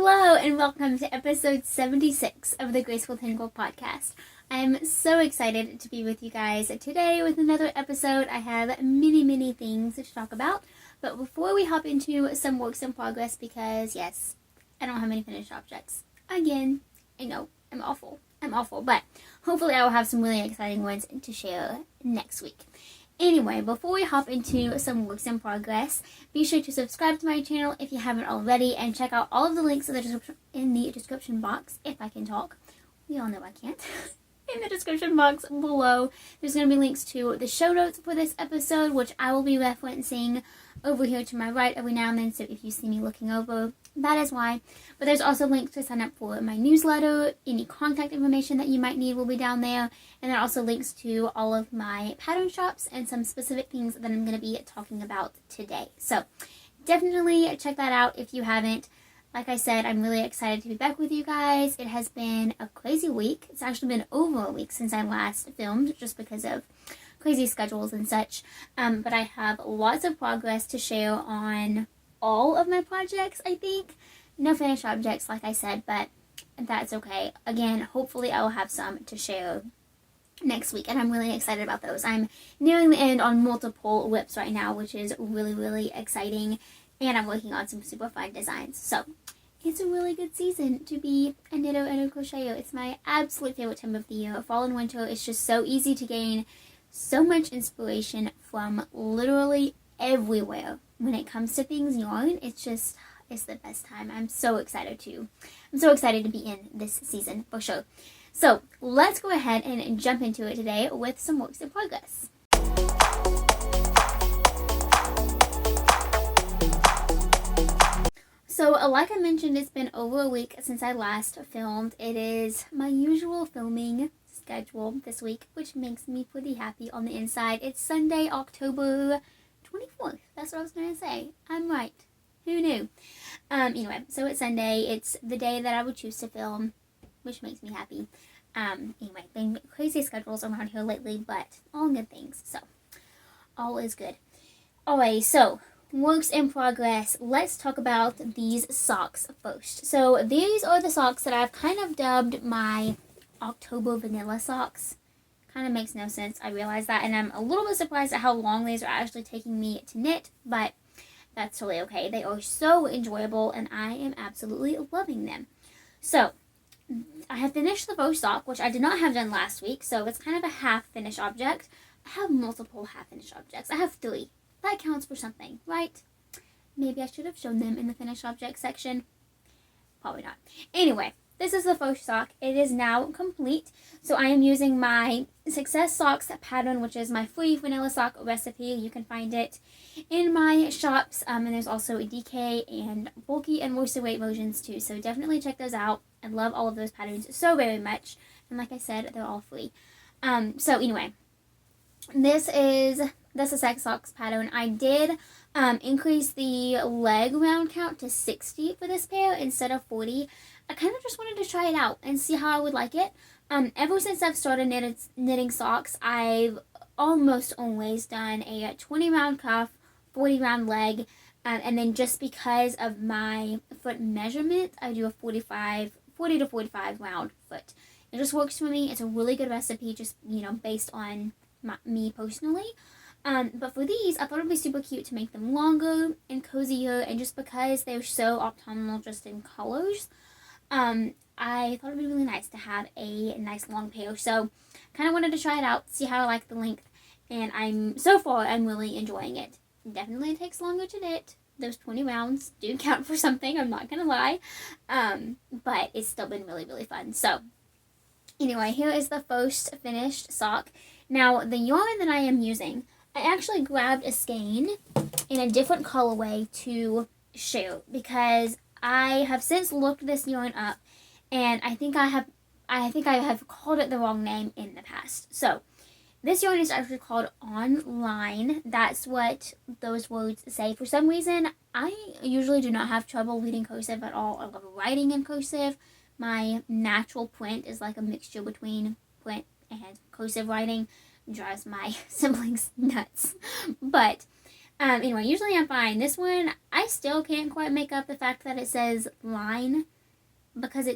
Hello and welcome to episode 76 of the Graceful Tangle podcast. I'm so excited to be with you guys today with another episode. I have many things to talk about, but before we hop into some works in progress, because yes, I don't have many finished objects. Again, I know, I'm awful, but hopefully I will have some really exciting ones to share next week. Anyway, before we hop into some works in progress, be sure to subscribe to my channel if you haven't already, and check out all of the links in the description box, if I can talk. We all know I can't. In the description box below, there's going to be links to the show notes for this episode, which I will be referencing over here to my right every now and then, so if you see me looking over, that is why. But there's also links to sign up for my newsletter. Any contact information that you might need will be down there, and there are also links to all of my pattern shops and some specific things that I'm going to be talking about today. So definitely check that out if you haven't. Like I said, I'm really excited to be back with you guys. It has been a crazy week. It's actually been over a week since I last filmed, just because of crazy schedules and such. But I have lots of progress to share on all of my projects, I think. No finished objects, like I said, but that's okay. Again, hopefully I will have some to share next week, and I'm really excited about those. I'm nearing the end on multiple whips right now, which is really exciting, and I'm working on some super fun designs. So it's a really good season to be a knitter and a crocheter. It's my absolute favorite time of the year. Fall and winter is just so easy to gain so much inspiration from literally everywhere. When it comes to things yarn, it's the best time. I'm so excited to be in this season for sure. So let's go ahead and jump into it today with some works in progress. So like I mentioned, it's been over a week since I last filmed. It is my usual filming schedule this week, which makes me pretty happy on the inside. It's Sunday, October 24th. That's what I was going to say. I'm right. Who knew? Anyway, so it's Sunday. It's the day that I would choose to film, which makes me happy. Anyway, been crazy schedules around here lately, but all good things. So, all is good. Alright, so works in progress. Let's talk about these socks first. So these are the socks that I've kind of dubbed my October vanilla socks. Kind of makes no sense, I realize that, and I'm a little bit surprised at how long these are actually taking me to knit, but that's totally okay. They are so enjoyable, and I am absolutely loving them. So I have finished the faux sock, which I did not have done last week, so it's kind of a half-finished object. I have multiple half-finished objects. I have 3. That counts for something, right? Maybe I should have shown them in the finished object section. Probably not. Anyway, this is the faux sock. It is now complete. So I am using my Success Socks pattern, which is my free vanilla sock recipe. You can find it in my shops. And there's also a DK and bulky and worsted weight versions too. So definitely check those out. I love all of those patterns so very much. And like I said, they're all free. So anyway, this is the Success Socks pattern. I did increase the leg round count to 60 for this pair instead of 40. I kind of just wanted to try it out and see how I would like it. Ever since I've started knitting socks, I've almost always done a 20 round cuff, 40 round leg, and then just because of my foot measurement, I do a 40 to 45 round foot. It just works for me. It's a really good recipe, just, based on me personally. But for these, I thought it would be super cute to make them longer and cozier, and just because they're so autumnal just in colors, I thought it would be really nice to have a nice long pair. So kind of wanted to try it out, see how I like the length, and I'm really enjoying it. Definitely takes longer to knit. Those 20 rounds do count for something, I'm not gonna lie. But it's still been really fun. So anyway, here is the first finished sock. Now the yarn that I am using, I actually grabbed a skein in a different colorway to share, because I have since looked this yarn up, and I think I have called it the wrong name in the past. So this yarn is actually called Online. That's what those words say. For some reason, I usually do not have trouble reading cursive at all. I love writing in cursive. My natural print is like a mixture between print and cursive writing. It drives my siblings nuts. But Anyway, usually I'm fine. This one, I still can't quite make up the fact that it says line because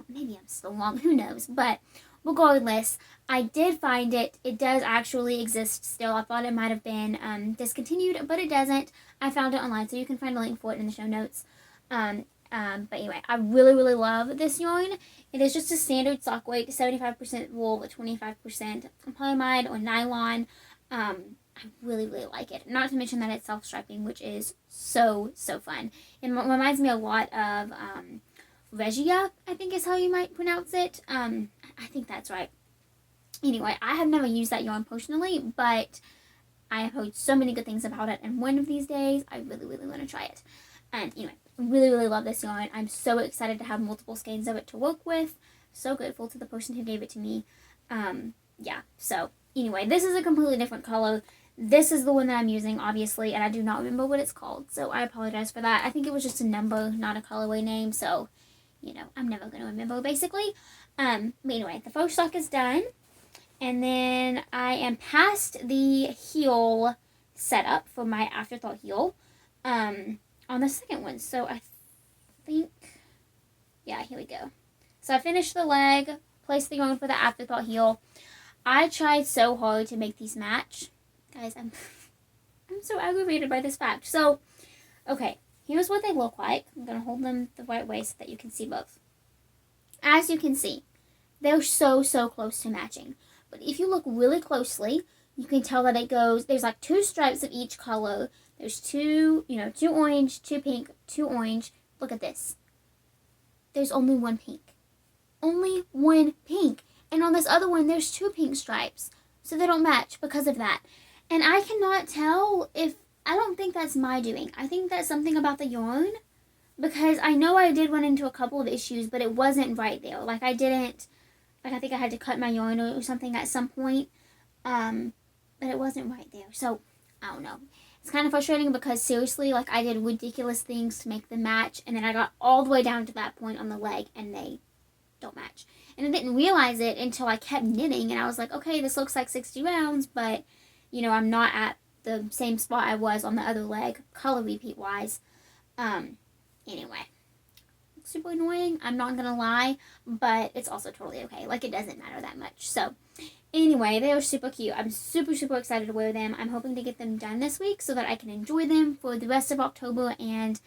maybe I'm still wrong, who knows, but regardless, I did find it. It does actually exist still. I thought it might have been discontinued, but it doesn't. I found it online, so you can find a link for it in the show notes. But anyway, I really, really love this yarn. It is just a standard sock weight, 75% wool, 25% polyamide or nylon. I really, really like it. Not to mention that it's self-striping, which is so, so fun. It reminds me a lot of Regia, I think is how you might pronounce it. I think that's right. Anyway, I have never used that yarn personally, but I have heard so many good things about it, and one of these days, I really, really want to try it. And anyway, really, really love this yarn. I'm so excited to have multiple skeins of it to work with. So grateful to the person who gave it to me. Yeah, so anyway, this is a completely different color. This is the one that I'm using, obviously, and I do not remember what it's called, so I apologize for that. I think it was just a number, not a colorway name, so, you know, I'm never going to remember, basically. But anyway, the first sock is done, and then I am past the heel setup for my afterthought heel on the second one, so I think, yeah, here we go. So I finished the leg, placed the yarn for the afterthought heel. I tried so hard to make these match. Guys, I'm so aggravated by this fact. So, okay, here's what they look like. I'm going to hold them the right way so that you can see both. As you can see, they're so, so close to matching. But if you look really closely, you can tell that it goes, there's like 2 stripes of each color. There's 2 orange, 2 pink, 2 orange. Look at this. There's only 1 pink. Only 1 pink. And on this other one, there's 2 pink stripes. So they don't match because of that. And I cannot tell I don't think that's my doing. I think that's something about the yarn. Because I know I did run into a couple of issues, but it wasn't right there. Like I think I had to cut my yarn or something at some point. But it wasn't right there. So, I don't know. It's kind of frustrating because seriously, like I did ridiculous things to make them match. And then I got all the way down to that point on the leg and they don't match. And I didn't realize it until I kept knitting and I was like, okay, this looks like 60 rounds, but you know, I'm not at the same spot I was on the other leg, color repeat wise. Anyway, super annoying, I'm not gonna lie, but it's also totally okay. Like, it doesn't matter that much. So, anyway, they are super cute. I'm super, super excited to wear them. I'm hoping to get them done this week so that I can enjoy them for the rest of October and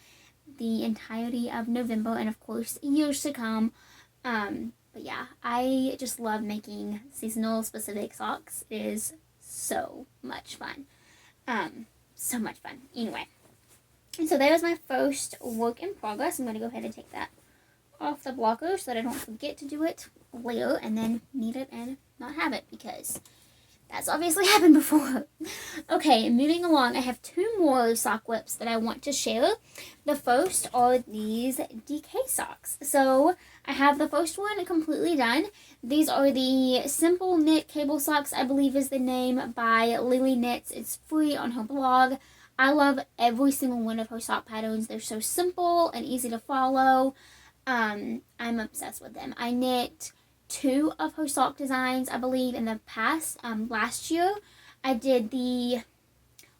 the entirety of November and, of course, years to come. But yeah, I just love making seasonal specific socks. It is so much fun. So much fun. Anyway, and so that was my first work in progress. I'm going to go ahead and take that off the blocker so that I don't forget to do it later and then need it and not have it because that's obviously happened before. Okay, moving along, I have 2 more sock whips that I want to share. The first are these DK socks. So I have the first one completely done. These are the Simple Knit Cable Socks, I believe is the name, by Lily Knits. It's free on her blog. I love every single one of her sock patterns. They're so simple and easy to follow. I'm obsessed with them. I knit 2 of her sock designs, I believe, in the past. Last year, I did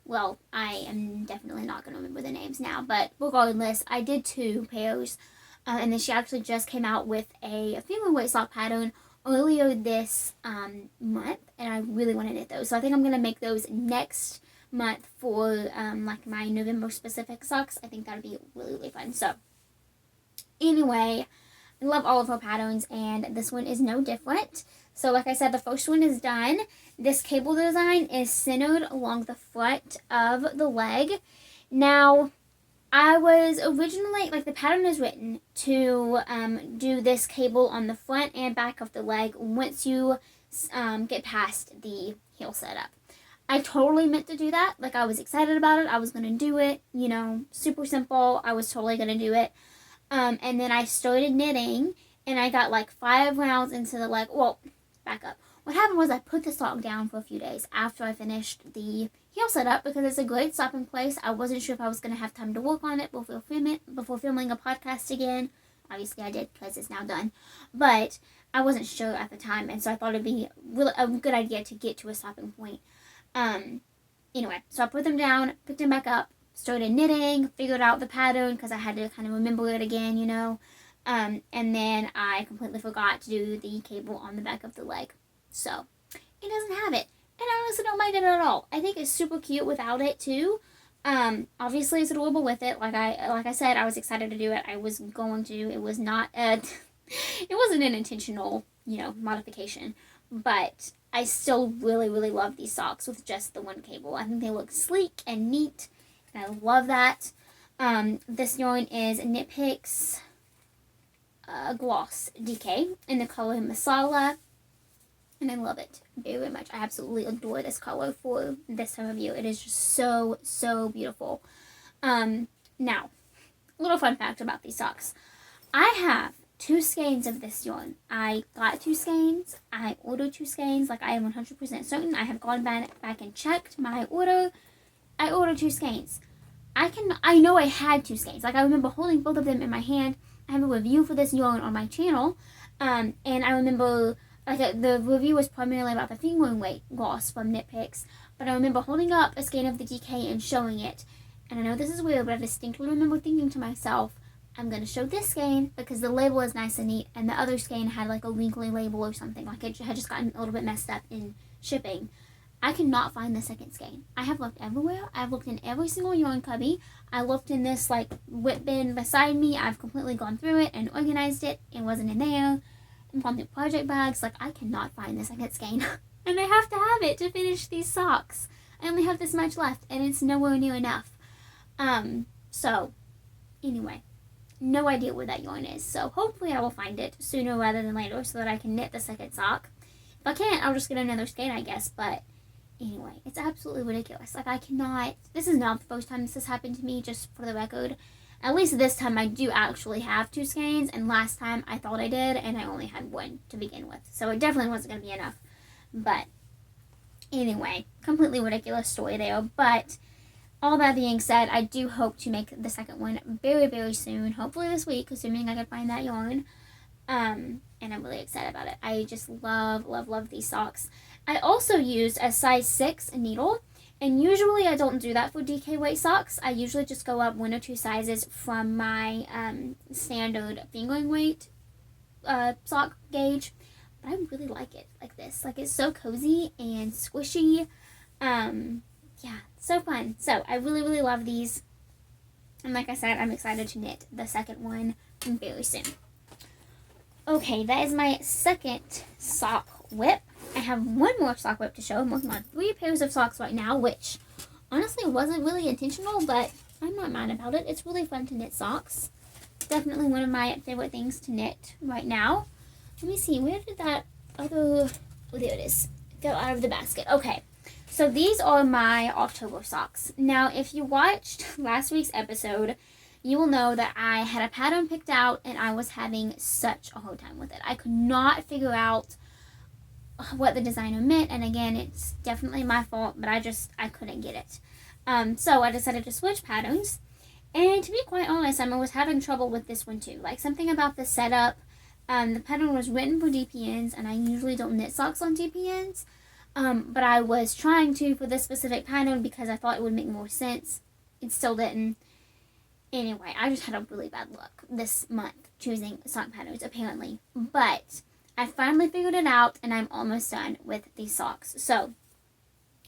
well, I am definitely not going to remember the names now, but regardless, I did 2 pairs. And then she actually just came out with a female weight sock pattern earlier this month, and I really want to knit those. So I think I'm going to make those next month for like my November specific socks. I think that would be really, really fun. So anyway, I love all of her patterns, and this one is no different. So like I said, the first one is done. This cable design is centered along the front of the leg. Now, I was originally, like, the pattern is written to do this cable on the front and back of the leg once you get past the heel setup. I totally meant to do that. Like, I was excited about it. I was going to do it, you know, super simple. I was totally going to do it. And then I started knitting, and I got like 5 rounds into the leg. Well, back up. What happened was I put the sock down for a few days after I finished the heel setup because it's a great stopping place. I wasn't sure if I was going to have time to work on it before filming a podcast again. Obviously I did because it's now done. But I wasn't sure at the time, and so I thought it'd be a good idea to get to a stopping point. Anyway, so I put them down, picked them back up, started knitting, figured out the pattern because I had to kind of remember it again, you know. And then I completely forgot to do the cable on the back of the leg. So it doesn't have it. And I honestly don't mind it at all. I think it's super cute without it too. Obviously it's adorable with it. Like I said, I was excited to do it. I was going to. It was not it wasn't an intentional, you know, modification. But I still really, really love these socks with just the one cable. I think they look sleek and neat, and I love that. This yarn is Knit Picks Gloss DK in the color Masala, and I love it very, very much. I absolutely adore this color for this time of year. It is just so, so beautiful. Now, a little fun fact about these socks. I have 2 skeins of this yarn. I got 2 skeins. I ordered 2 skeins. Like, I am 100% certain. I have gone back and checked my order. I ordered 2 skeins. I know I had 2 skeins. Like, I remember holding both of them in my hand. I have a review for this yarn on my channel. And I remember, like, the review was primarily about the fingering weight gloss from Knit Picks. But I remember holding up a skein of the DK and showing it. And I know this is weird, but I distinctly remember thinking to myself, I'm going to show this skein because the label is nice and neat, and the other skein had like a wrinkly label or something. Like, it had just gotten a little bit messed up in shipping. I cannot find the second skein. I have looked everywhere. I've looked in every single yarn cubby. I looked in this like whip bin beside me. I've completely gone through it and organized it. It wasn't in there. I've gone through project bags. Like, I cannot find the second skein. And I have to have it to finish these socks. I only have this much left, and it's nowhere near enough. So, anyway. No idea where that yarn is, so hopefully I will find it sooner rather than later so that I can knit the second sock. If I can't, I'll just get another skein, I guess, but anyway, it's absolutely ridiculous. Like, I cannot, this is not the first time this has happened to me, just for the record. At least this time I do actually have 2 skeins, and last time I thought I did, and I only had 1 to begin with, so it definitely wasn't going to be enough. But anyway, completely ridiculous story there, but all that being said, I do hope to make the second one very, very soon. Hopefully this week, assuming I can find that yarn. And I'm really excited about it. I just love, love, love these socks. I also used a size 6 needle. And usually I don't do that for DK weight socks. I usually just go up 1 or 2 sizes from my standard fingering weight sock gauge. But I really like it like this. Like, it's so cozy and squishy. Yeah, so fun. So I really, really love these. And like I said, I'm excited to knit the second one very soon. Okay, that is my second sock whip. I have 1 more sock whip to show. I'm working on 3 pairs of socks right now, which honestly wasn't really intentional, but I'm not mad about it. It's really fun to knit socks. Definitely one of my favorite things to knit right now. Let me see, where did that other, oh, there it is. It fell out of the basket. Okay. So these are my October socks. Now, if you watched last week's episode, you will know that I had a pattern picked out and I was having such a hard time with it. I could not figure out what the designer meant, and again, it's definitely my fault, but I couldn't get it. So I decided to switch patterns, and to be quite honest, I was having trouble with this one too. Like, something about the setup, the pattern was written for DPNs, and I usually don't knit socks on DPNs. But I was trying to for this specific pattern because I thought it would make more sense. It still didn't. Anyway, I just had a really bad luck this month choosing sock patterns, apparently. But I finally figured it out, and I'm almost done with these socks. So,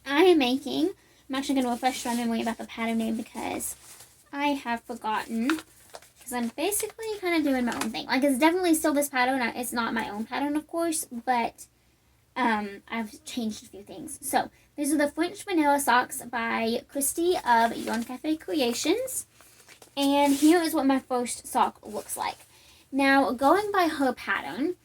I'm actually going to refresh my memory about the pattern name because I have forgotten. Because I'm basically kind of doing my own thing. Like, it's definitely still this pattern. It's not my own pattern, of course, but I've changed a few things. So, these are the French Vanilla Socks by Christy of Yarn Cafe Creations. And here is what my first sock looks like. Now, going by her pattern,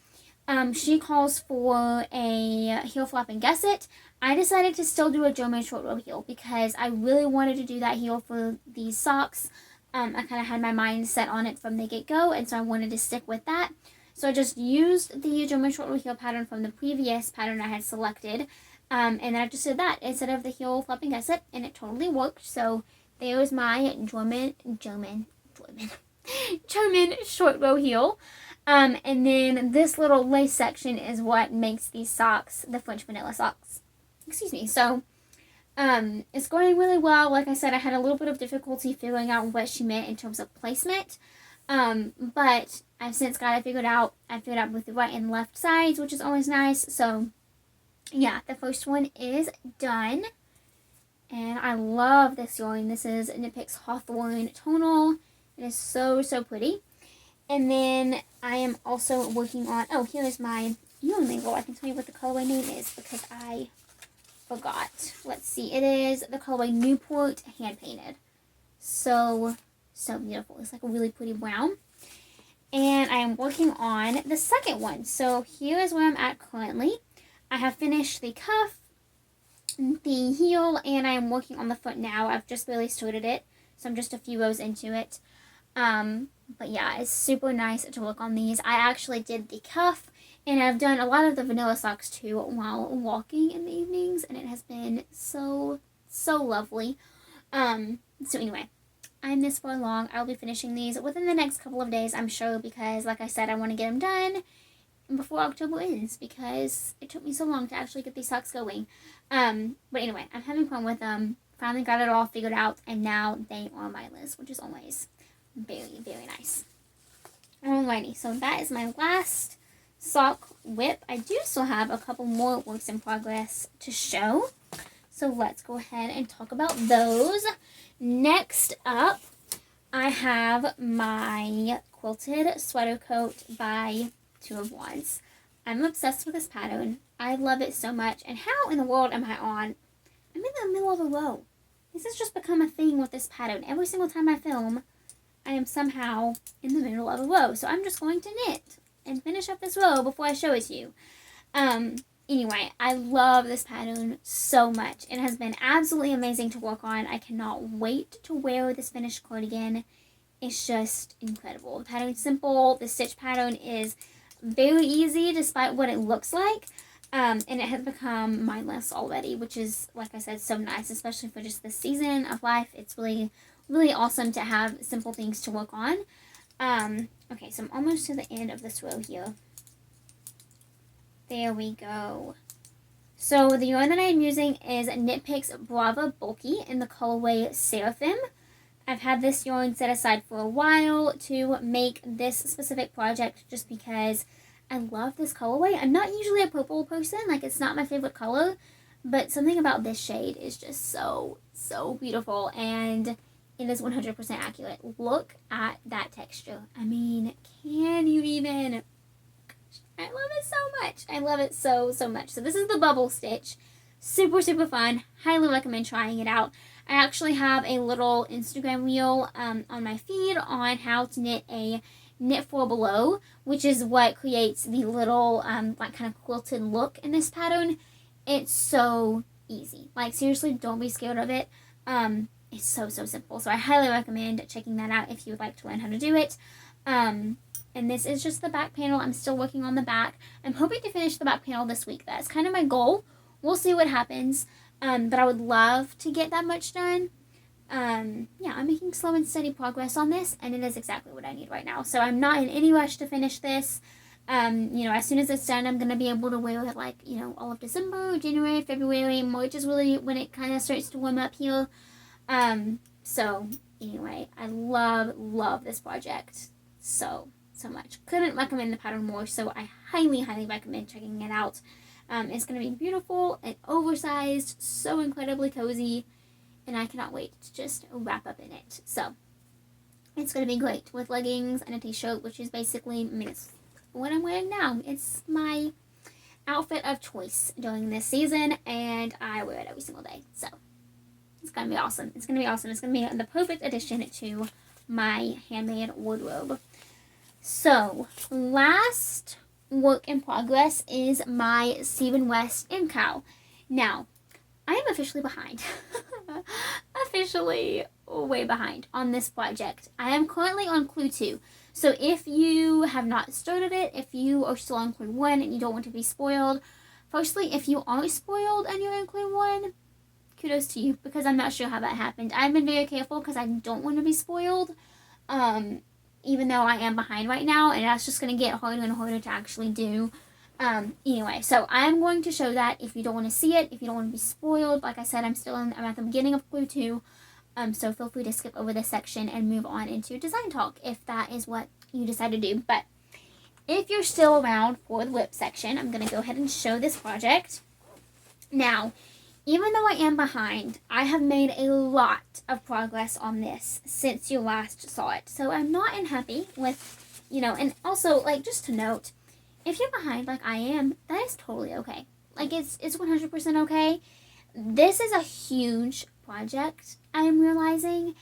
she calls for a heel flap and gusset. I decided to still do a German short row heel because I really wanted to do that heel for these socks. I kind of had my mind set on it from the get-go, and so I wanted to stick with that. So I just used the German short row heel pattern from the previous pattern I had selected, and then I just did that instead of the heel flapping gusset, and it totally worked. So there's my German short row heel. And then this little lace section is what makes these socks the French Vanilla Socks. Excuse me. So It's going really well. Like I said, I had a little bit of difficulty figuring out what she meant in terms of placement. But I've since got it figured out. I figured out with the right and left sides, which is always nice. So, yeah, the first one is done. And I love this yarn. This is Knit Picks Hawthorne Tonal. It is so, so pretty. And then I am also working on, oh, here's my yarn label. I can tell you what the colorway name is because I forgot. Let's see. It is the colorway Newport Hand Painted. So beautiful. It's like a really pretty brown. And I am working on the second one. So here is where I'm at currently. I have finished the cuff, the heel, and I am working on the foot now. I've just barely started it, so I'm just a few rows into it. But yeah, it's super nice to work on these. I actually did the cuff, and I've done a lot of the vanilla socks too while walking in the evenings, and it has been so lovely. So anyway, I'm this far along. I'll be finishing these within the next couple of days, I'm sure, because like I said, I want to get them done before October ends because it took me so long to actually get these socks going. But anyway, I'm having fun with them. Finally got it all figured out, and now they are on my list, which is always very nice. Alrighty, so that is my last sock whip. I do still have a couple more works in progress to show, so let's go ahead and talk about those. Next up, I have my Quilted Sweater Coat by Two of Wands. I'm obsessed with this pattern. I love it so much. And how in the world am I on? I'm in the middle of a row. This has just become a thing with this pattern. Every single time I film, I am somehow in the middle of a row. So I'm just going to knit and finish up this row before I show it to you. Anyway, I love this pattern so much. It has been absolutely amazing to work on. I cannot wait to wear this finished cardigan. It's just incredible. The pattern's simple. The stitch pattern is very easy despite what it looks like. And it has become mindless already, which is, like I said, so nice, especially for just this season of life. It's really awesome to have simple things to work on. Okay, so I'm almost to the end of this row here. There we go. So the yarn that I'm using is Knit Picks Brava Bulky in the colorway Seraphim. I've had this yarn set aside for a while to make this specific project just because I love this colorway. I'm not usually a purple person, like it's not my favorite color, but something about this shade is just so beautiful, and it is 100% accurate. Look at that texture. I mean, can you even? I love it so much. I love it so much. So this is the bubble stitch. Super fun. Highly recommend trying it out. I actually have a little Instagram reel on my feed on how to knit a knit four below, which is what creates the little like kind of quilted look in this pattern. It's so easy. Like seriously, don't be scared of it. It's so simple. So I highly recommend checking that out if you would like to learn how to do it. And this is just the back panel. I'm still working on the back. I'm hoping to finish the back panel this week. That's kind of my goal. We'll see what happens. But I would love to get that much done. Yeah, I'm making slow and steady progress on this, and it is exactly what I need right now. So I'm not in any rush to finish this. You know, as soon as it's done, I'm going to be able to wear it like, you know, all of December, January, February, March is really when it kind of starts to warm up here. So anyway, I love this project so much. Couldn't recommend the pattern more, so I highly recommend checking it out. It's going to be beautiful and oversized, so incredibly cozy, and I cannot wait to just wrap up in it. So it's going to be great with leggings and a t-shirt, which is basically, I mean, it's what I'm wearing now. It's my outfit of choice during this season, and I wear it every single day. So it's going to be awesome. It's going to be awesome. It's going to be the perfect addition to my handmade wardrobe. So last work in progress is my Stephen West in cow. Now, I am officially behind. Officially way behind on this project. I am currently on clue 2. So if you have not started it, if you are still on clue 1 and you don't want to be spoiled, firstly, if you are spoiled and you're in clue 1, kudos to you, because I'm not sure how that happened. I've been very careful because I don't want to be spoiled. Even though I am behind right now, and that's just going to get harder and harder to actually do. Anyway, so I'm going to show that if you don't want to see it, if you don't want to be spoiled. Like I said, I'm at the beginning of clue 2. So feel free to skip over this section and move on into design talk if that is what you decide to do. But if you're still around for the whip section, I'm going to go ahead and show this project. Now, even though I am behind, I have made a lot of progress on this since you last saw it. So I'm not unhappy with, and also, like, just to note, if you're behind like I am, that is totally okay. Like, it's 100% okay. This is a huge project, I am realizing,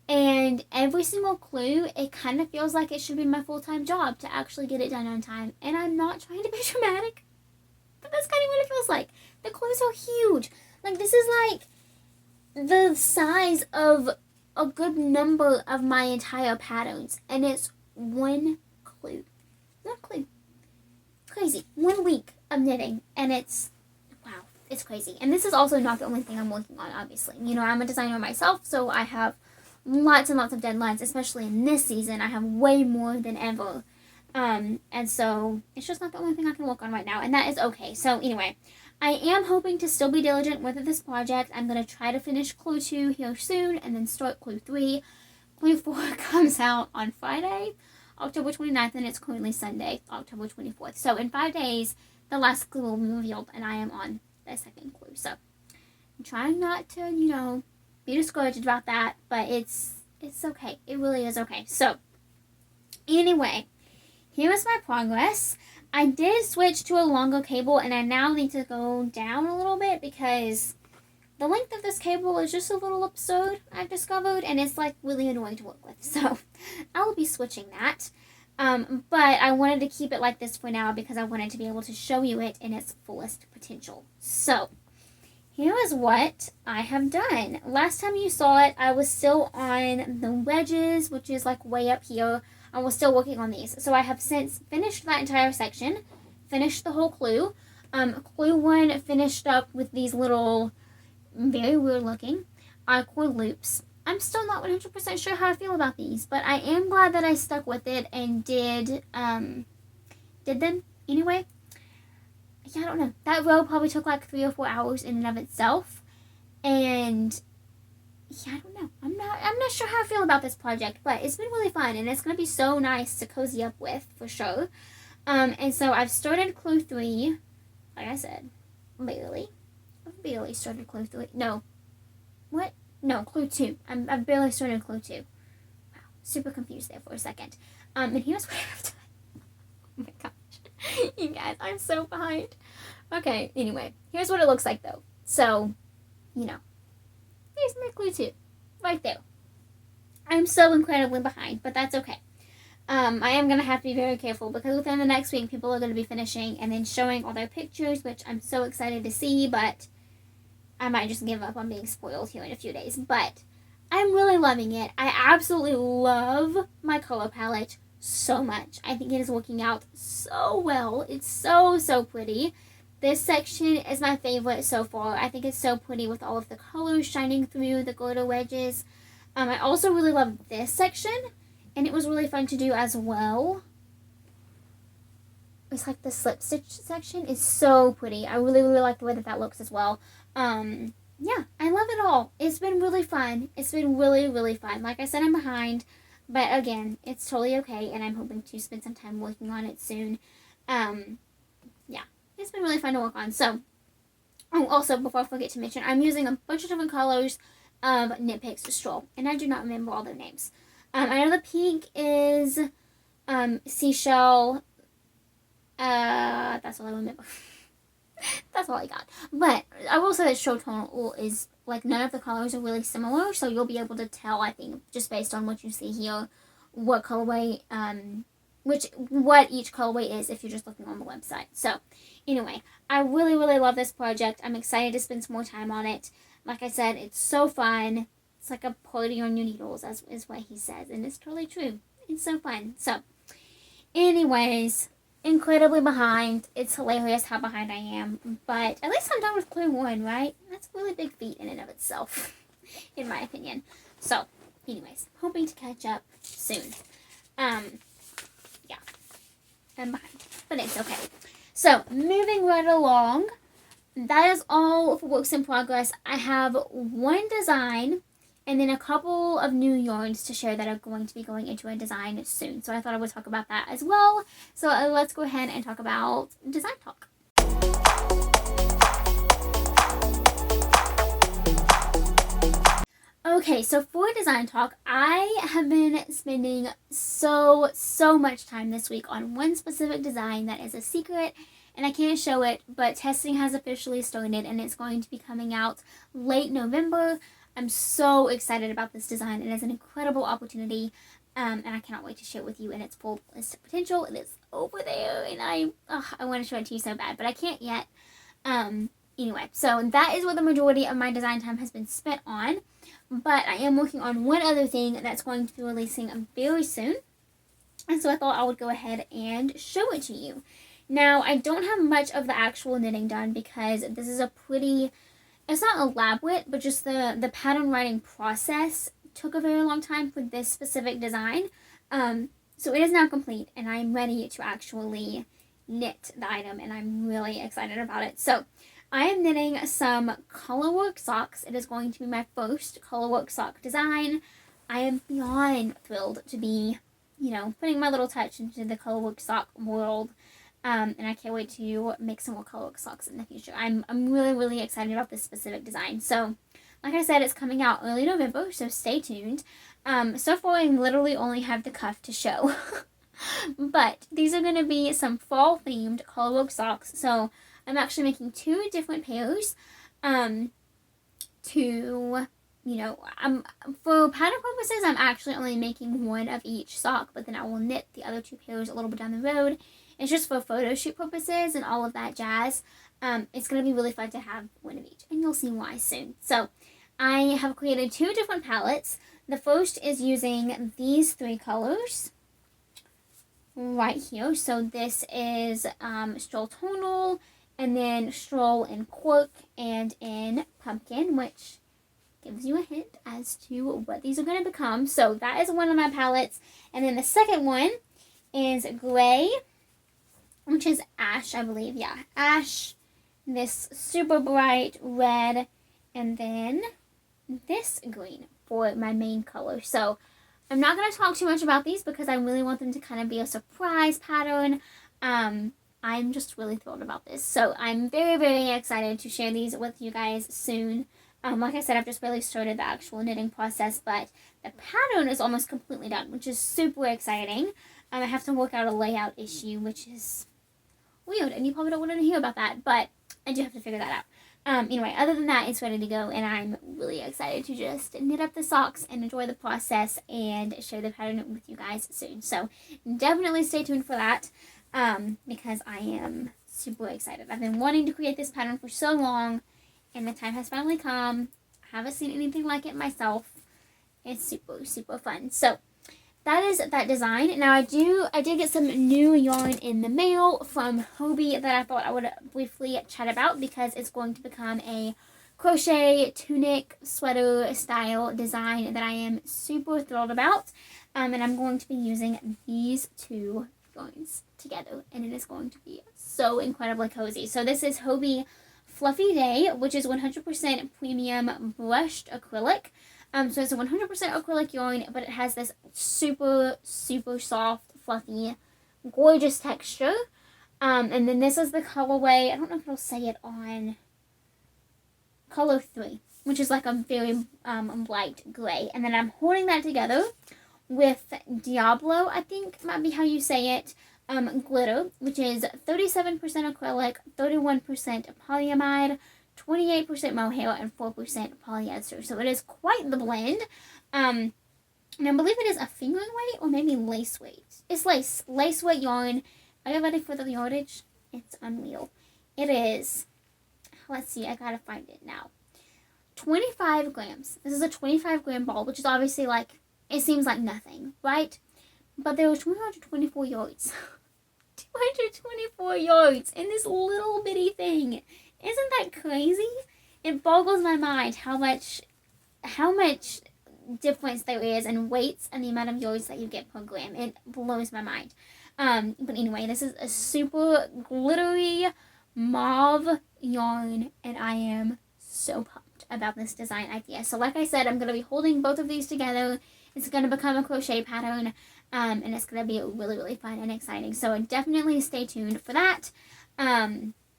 and every single clue, it kind of feels like it should be my full-time job to actually get it done on time. And I'm not trying to be dramatic, but that's kind of what it feels like. The clues are huge. Like, this is like the size of a good number of my entire patterns, and it's one clue. One clue. Crazy. 1 week of knitting, and it's crazy. And this is also not the only thing I'm working on, obviously. I'm a designer myself, so I have lots and lots of deadlines, especially in this season. I have way more than ever. And so it's just not the only thing I can work on right now, and that is okay. So anyway, I am hoping to still be diligent with this project. I'm going to try to finish clue 2 here soon and then start clue 3. Clue 4 comes out on Friday, October 29th, and it's currently Sunday, October 24th. So in 5 days, the last clue will be revealed, and I am on the second clue. So I'm trying not to, be discouraged about that, but it's okay. It really is okay. So anyway, here is my progress. I did switch to a longer cable, and I now need to go down a little bit because the length of this cable is just a little absurd, I've discovered, and it's like really annoying to work with. So I will be switching that. But I wanted to keep it like this for now because I wanted to be able to show you it in its fullest potential. So here is what I have done. Last time you saw it, I was still on the wedges, which is like way up here. I was still working on these. So I have since finished that entire section, finished the whole clue. Clue 1 finished up with these little, very weird looking cord loops. I'm still not 100% sure how I feel about these, but I am glad that I stuck with it and did them anyway. Yeah, I don't know. That row probably took like 3 or 4 hours in and of itself, and yeah, I don't know. I'm not sure how I feel about this project, but it's been really fun, and it's gonna be so nice to cozy up with for sure. And so I've started clue 3, like I said, barely. I've barely started clue 3. No, what? No, clue 2. I've barely started clue 2. Wow, super confused there for a second. And here's what I've done. Oh my gosh, you guys, I'm so behind. Okay, anyway, here's what it looks like though. So, here's my clue 2, right there. I'm so incredibly behind, but that's okay. I am going to have to be very careful because within the next week, people are going to be finishing and then showing all their pictures, which I'm so excited to see, but I might just give up on being spoiled here in a few days. But I'm really loving it. I absolutely love my color palette so much. I think it is working out so well. It's so, so pretty. This section is my favorite so far. I think it's so pretty with all of the colors shining through the glitter wedges. I also really love this section, and it was really fun to do as well. It's like the slip stitch section is so pretty. I really, really like the way that looks as well. Yeah, I love it all. It's been really fun. It's been really, really fun. Like I said, I'm behind, but again, it's totally okay, and I'm hoping to spend some time working on it soon. Yeah, it's been really fun to work on. So, also, before I forget to mention, I'm using a bunch of different colors of Knit Picks straw, and I do not remember all their names. I know the pink is seashell. That's all I remember. That's all I got. But I will say that show tonal is, like, none of the colors are really similar, so you'll be able to tell, I think, just based on what you see here, what colorway, what each colorway is if you're just looking on the website. So, anyway, I really, really love this project. I'm excited to spend some more time on it. Like I said, it's so fun. It's like a party on your needles, as is what he says, and it's totally true. It's so fun. So, anyways, incredibly behind. It's hilarious how behind I am, but at least I'm done with clue 1, right? That's a really big feat in and of itself, in my opinion. So, anyways, hoping to catch up soon. Yeah, I'm behind, but it's okay. So, moving right along, that is all for works in progress. I have one design and then a couple of new yarns to share that are going to be going into a design soon. So I thought I would talk about that as well. So let's go ahead and talk about design talk. Okay, so for design talk, I have been spending so much time this week on one specific design that is a secret and I can't show it, but testing has officially started and it's going to be coming out late November. I'm so excited about this design. It is an incredible opportunity, and I cannot wait to share it with you in its full potential. It is over there, and I want to show it to you so bad, but I can't yet. Anyway, so that is what the majority of my design time has been spent on, but I am working on one other thing that's going to be releasing very soon, and so I thought I would go ahead and show it to you. Now, I don't have much of the actual knitting done because this is a pretty... It's not elaborate, but just the pattern writing process took a very long time for this specific design. So it is now complete, and I'm ready to actually knit the item, and I'm really excited about it. So I am knitting some colorwork socks. It is going to be my first colorwork sock design. I am beyond thrilled to be, putting my little touch into the colorwork sock world. And I can't wait to make some more colorwork socks in the future. I'm really excited about this specific design. So, like I said, it's coming out early November, so stay tuned. So far, I literally only have the cuff to show. But these are going to be some fall-themed colorwork socks. So, I'm actually making 2 different pairs for pattern purposes, I'm actually only making 1 of each sock, but then I will knit the other 2 pairs a little bit down the road. It's just for photo shoot purposes and all of that jazz. It's going to be really fun to have 1 of each, and you'll see why soon. So I have created 2 different palettes. The first is using these 3 colors right here. So this is Stroll Tonal, and then Stroll in Cork and in Pumpkin, which gives you a hint as to what these are going to become. So that is one of my palettes. And then the second one is Gray, which is Ash, I believe. Yeah, Ash, this super bright red, and then this green for my main color. So I'm not going to talk too much about these because I really want them to kind of be a surprise pattern. I'm just really thrilled about this. So I'm very excited to share these with you guys soon. Like I said, I've just really started the actual knitting process, but the pattern is almost completely done, which is super exciting. I have to work out a layout issue, which is weird, and you probably don't want to hear about that, but I do have to figure that out. Anyway, other than that, it's ready to go, and I'm really excited to just knit up the socks and enjoy the process and share the pattern with you guys soon. So definitely stay tuned for that, because I am super excited. I've been wanting to create this pattern for so long, and the time has finally come. I haven't seen anything like it myself. It's super fun. So that is that design. Now I did get some new yarn in the mail from Hobie that I thought I would briefly chat about because it's going to become a crochet tunic sweater style design that I am super thrilled about. And I'm going to be using these 2 yarns together, and it is going to be so incredibly cozy. So this is Hobie Fluffy Day, which is 100% premium brushed acrylic. So it's a 100% acrylic yarn, but it has this super soft, fluffy, gorgeous texture. And then this is the colorway. I don't know if it'll say it on color 3, which is like a very light gray. And then I'm holding that together with Diablo, I think might be how you say it, glitter, which is 37% acrylic, 31% polyamide, 28% mohair, and 4% polyester. So it is quite the blend. And I believe it is a fingering weight or maybe lace weight. It's lace weight yarn. Are you ready for the yardage? It's unreal. It is, let's see, I gotta find it now. 25 grams. This is a 25 gram ball, which is obviously like, it seems like nothing, right? But there was 224 yards. 224 yards in this little bitty thing. Isn't that crazy? It boggles my mind how much difference there is in weights and the amount of yards that you get per gram. It blows my mind. But anyway, this is a super glittery mauve yarn, and I am so pumped about this design idea. So like I said, I'm going to be holding both of these together. It's going to become a crochet pattern, and it's going to be really, really fun and exciting. So definitely stay tuned for that.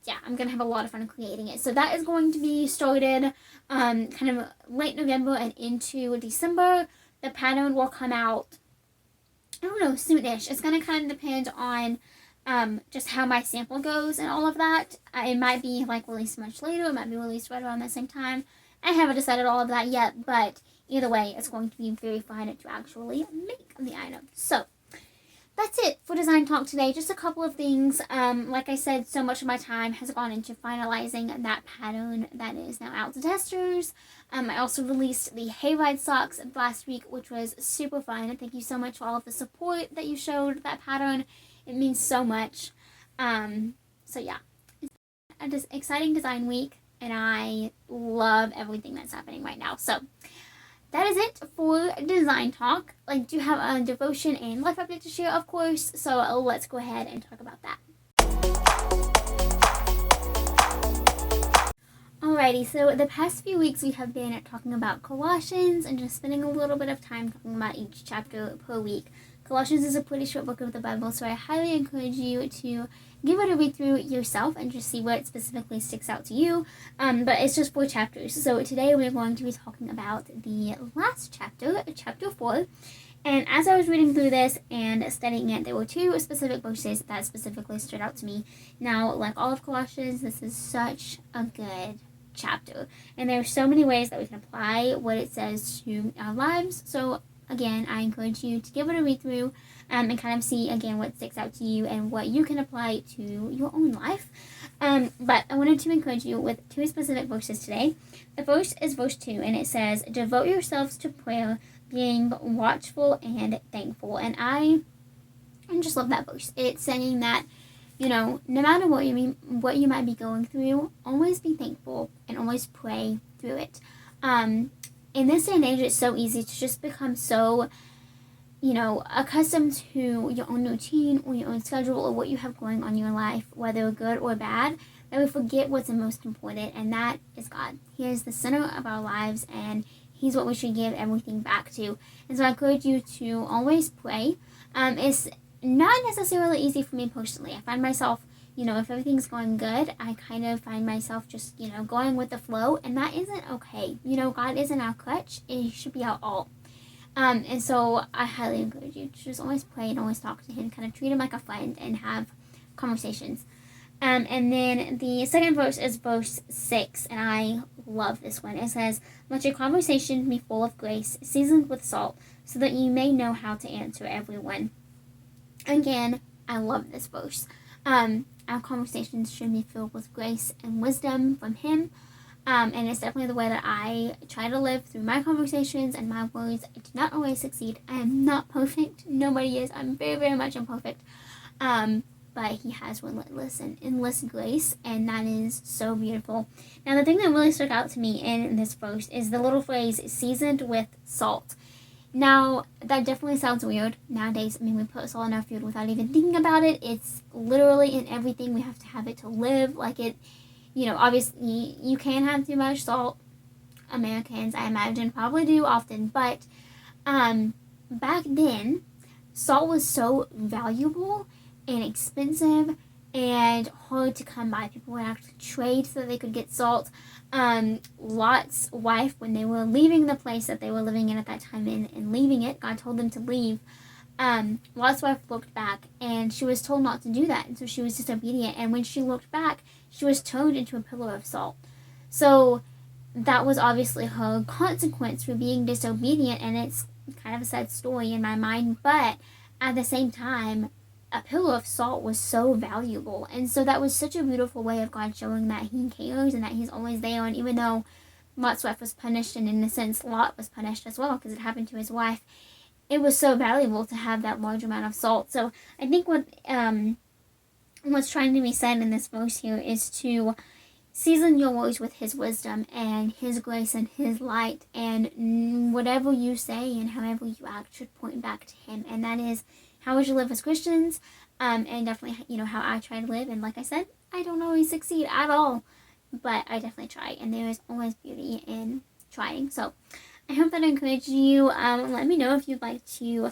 Yeah, I'm going to have a lot of fun creating it. So that is going to be started kind of late November and into December. The pattern will come out, I don't know, soonish. It's going to kind of depend on just how my sample goes and all of that. It might be like released much later. It might be released right around the same time. I haven't decided all of that yet, but either way, it's going to be very fun to actually make the item. So that's it for Design Talk today. Just a couple of things. Like I said, so much of my time has gone into finalizing that pattern that is now out to testers. I also released the Hayride socks last week, which was super fun. Thank you so much for all of the support that you showed that pattern. It means so much. So yeah, it's an exciting design week, and I love everything that's happening right now. So that is it for Design Talk. I do have a devotion and life update to share, of course, so let's go ahead and talk about that. Alrighty, so the past few weeks we have been talking about Colossians and just spending a little bit of time talking about each chapter per week. Colossians is a pretty short book of the Bible, so I highly encourage you to give it a read through yourself and just see what specifically sticks out to you. But it's just 4 chapters. So today we're going to be talking about the last chapter, chapter 4. And as I was reading through this and studying it, there were 2 specific verses that specifically stood out to me. Now, like all of Colossians, this is such a good chapter. And there are so many ways that we can apply what it says to our lives. So again, I encourage you to give it a read through and kind of see again what sticks out to you and what you can apply to your own life. But I wanted to encourage you with 2 specific verses today. The first is verse 2, and it says, "Devote yourselves to prayer, being watchful and thankful." And I just love that verse. It's saying that, no matter what you might be going through, always be thankful and always pray through it. In this day and age, it's so easy to just become so, accustomed to your own routine or your own schedule or what you have going on in your life, whether good or bad, that we forget what's the most important, and that is God. He is the center of our lives, and He's what we should give everything back to. And so I encourage you to always pray. It's not necessarily easy for me personally. I find myself, if everything's going good, I kind of find myself just, going with the flow, and that isn't okay. God isn't our crutch, He should be our all. And so I highly encourage you to just always pray and always talk to Him, kind of treat Him like a friend and have conversations. And then the second verse is verse 6, and I love this one. It says, "Let your conversation be full of grace, seasoned with salt, so that you may know how to answer everyone." Again, I love this verse. Our conversations should be filled with grace and wisdom from Him. And it's definitely the way that I try to live through my conversations and my words. I do not always succeed. I am not perfect. Nobody is. I'm very, very much imperfect. But He has relentless and endless grace, and that is so beautiful. Now, the thing that really stuck out to me in this verse is the little phrase, "seasoned with salt." Now, that definitely sounds weird nowadays. We put salt in our food without even thinking about it. It's literally in everything. We have to have it to live. Obviously, you can have too much salt. Americans, I imagine, probably do often. But back then, salt was so valuable and expensive and hard to come by. People would actually trade so that they could get salt. Lot's wife, when they were leaving the place that they were living in at that time and leaving it, God told them to leave. Lot's wife looked back, and she was told not to do that, and so she was disobedient. And when she looked back, she was turned into a pillar of salt. So that was obviously her consequence for being disobedient, and it's kind of a sad story in my mind. But at the same time, a pillar of salt was so valuable, and so that was such a beautiful way of God showing that He cares and that He's always there. And even though Lot's wife was punished, and in a sense Lot was punished as well because it happened to his wife, it was so valuable to have that large amount of salt. So I think what's trying to be said in this verse here is to season your words with His wisdom and His grace and His light, and whatever you say and however you act should point back to Him, and that is how we should live as Christians, and definitely, you know, how I try to live. And like I said, I don't always succeed at all, but I definitely try, and there is always beauty in trying. So I hope that encouraged you. Let me know if you'd like to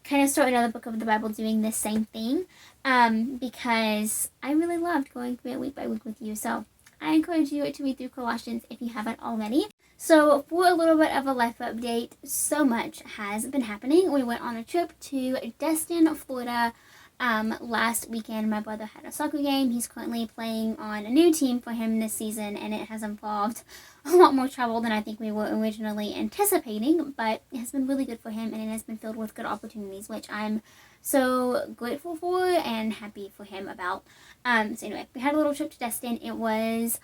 kind of start another book of the Bible doing the same thing, because I really loved going through it week by week with you. So I encourage you to read through Colossians if you haven't already. So for a little bit of a life update, so much has been happening. We went on a trip to Destin, Florida, last weekend. My brother had a soccer game. He's currently playing on a new team for him this season, and it has involved a lot more travel than I think we were originally anticipating, but it has been really good for him, and it has been filled with good opportunities, which I'm so grateful for and happy for him about. So anyway, we had a little trip to Destin. It was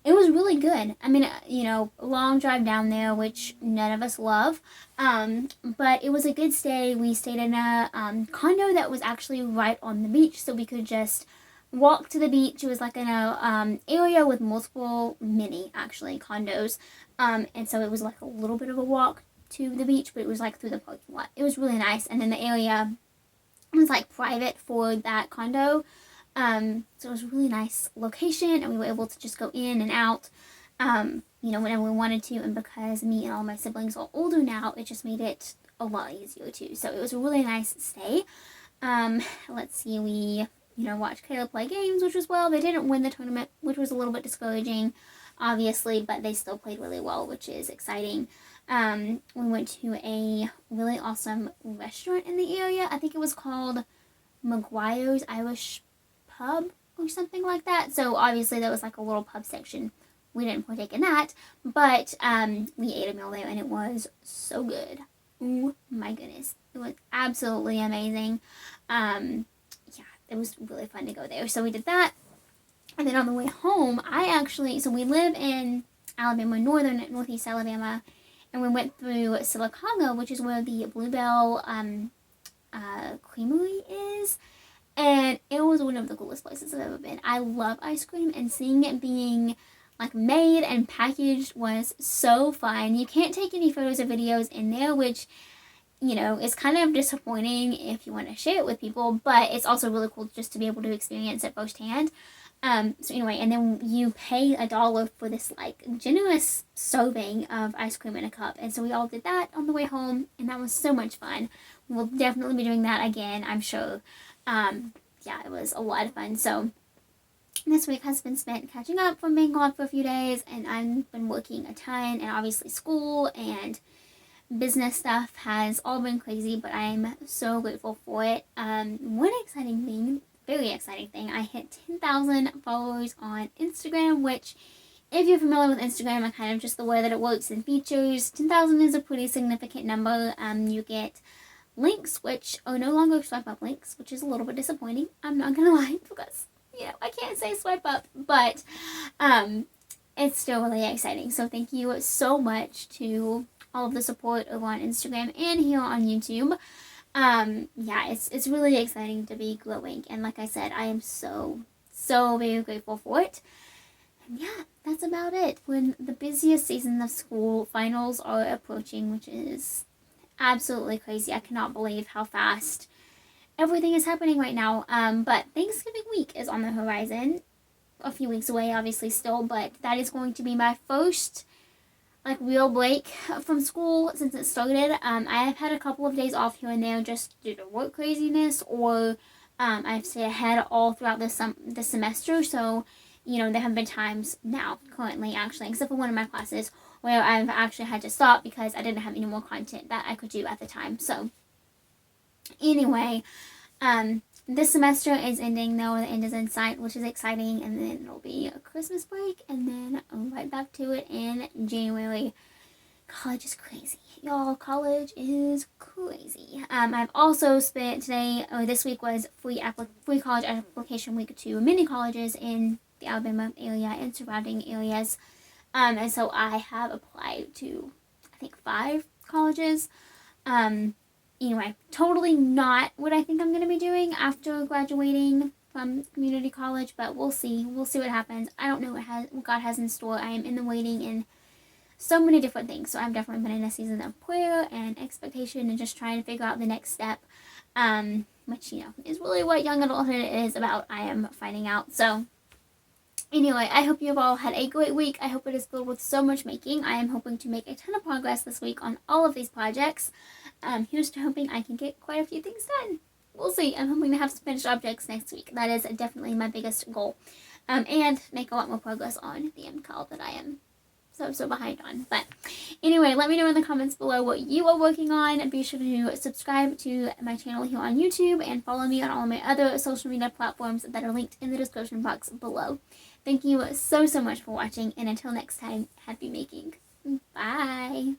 really good. I mean, you know, a long drive down there, which none of us love. But it was a good stay. We stayed in a condo that was actually right on the beach, so we could just walk to the beach. It was like in a area with multiple mini, actually, condos. And so it was like a little bit of a walk to the beach, but it was like through the parking lot. It was really nice. And then the area was like private for that condo. So it was a really nice location, and we were able to just go in and out, you know, whenever we wanted to. And because me and all my siblings are older now, it just made it a lot easier too. So it was a really nice stay. Let's see, we, you know, watched Caleb play games, which was well. They didn't win the tournament, which was a little bit discouraging, obviously, but they still played really well, which is exciting. We went to a really awesome restaurant in the area. I think it was called McGuire's Irish Pub or something like that. So obviously there was like a little pub section. We didn't partake in that, but we ate a meal there, and it was so good. Oh my goodness, it was absolutely amazing. Yeah, it was really fun to go there. So we did that, and then on the way home, so we live in Alabama, northeast Alabama, and we went through Sylacauga, which is where the Bluebell Creamery is. And it was one of the coolest places I've ever been. I love ice cream, and seeing it being like made and packaged was so fun. You can't take any photos or videos in there, which, you know, is kind of disappointing if you want to share it with people, but it's also really cool just to be able to experience it firsthand. So anyway, and then you pay $1 for this like generous serving of ice cream in a cup. And so we all did that on the way home, and that was so much fun. We'll definitely be doing that again, I'm sure. Yeah, it was a lot of fun. So this week has been spent catching up from being gone for a few days, and I've been working a ton, and obviously school and business stuff has all been crazy, but I'm so grateful for it. One exciting thing, very exciting thing, I hit 10,000 followers on Instagram, which, if you're familiar with Instagram and kind of just the way that it works and features, 10,000 is a pretty significant number. You get links, which are no longer swipe up links, which is a little bit disappointing. I'm not gonna lie, because, you know, I can't say swipe up, but it's still really exciting. So thank you so much to all of the support over on Instagram and here on YouTube. Yeah, it's really exciting to be growing, and like I said, I am so very grateful for it. And yeah, that's about it. When the busiest season of school, finals are approaching, which is absolutely crazy. I cannot believe how fast everything is happening right now. But Thanksgiving week is on the horizon. A few weeks away, obviously, still, but that is going to be my first like real break from school since it started. I have had a couple of days off here and there just due to work craziness, or I've stayed ahead all throughout the semester. So, you know, there have been times now, currently actually, except for one of my classes, where I've actually had to stop because I didn't have any more content that I could do at the time. So anyway, this semester is ending though. The end is in sight, which is exciting, and then it'll be a Christmas break, and then right back to it in January. College is crazy. Y'all, college is crazy. I've also spent this week was free college application week to many colleges in the Alabama area and surrounding areas. And so I have applied to, I think, 5 colleges. Anyway, totally not what I think I'm going to be doing after graduating from community college, but we'll see. We'll see what happens. I don't know what God has in store. I am in the waiting, and so many different things. So I've definitely been in a season of prayer and expectation and just trying to figure out the next step, which, you know, is really what young adulthood is about, I am finding out. So anyway, I hope you've all had a great week. I hope it is filled with so much making. I am hoping to make a ton of progress this week on all of these projects. Here's to hoping I can get quite a few things done. We'll see. I'm hoping to have some finished objects next week. That is definitely my biggest goal. And make a lot more progress on the end call that I am so behind on. But anyway, let me know in the comments below what you are working on. Be sure to subscribe to my channel here on YouTube and follow me on all my other social media platforms that are linked in the description box below. Thank you so much for watching, and until next time, happy making. Bye!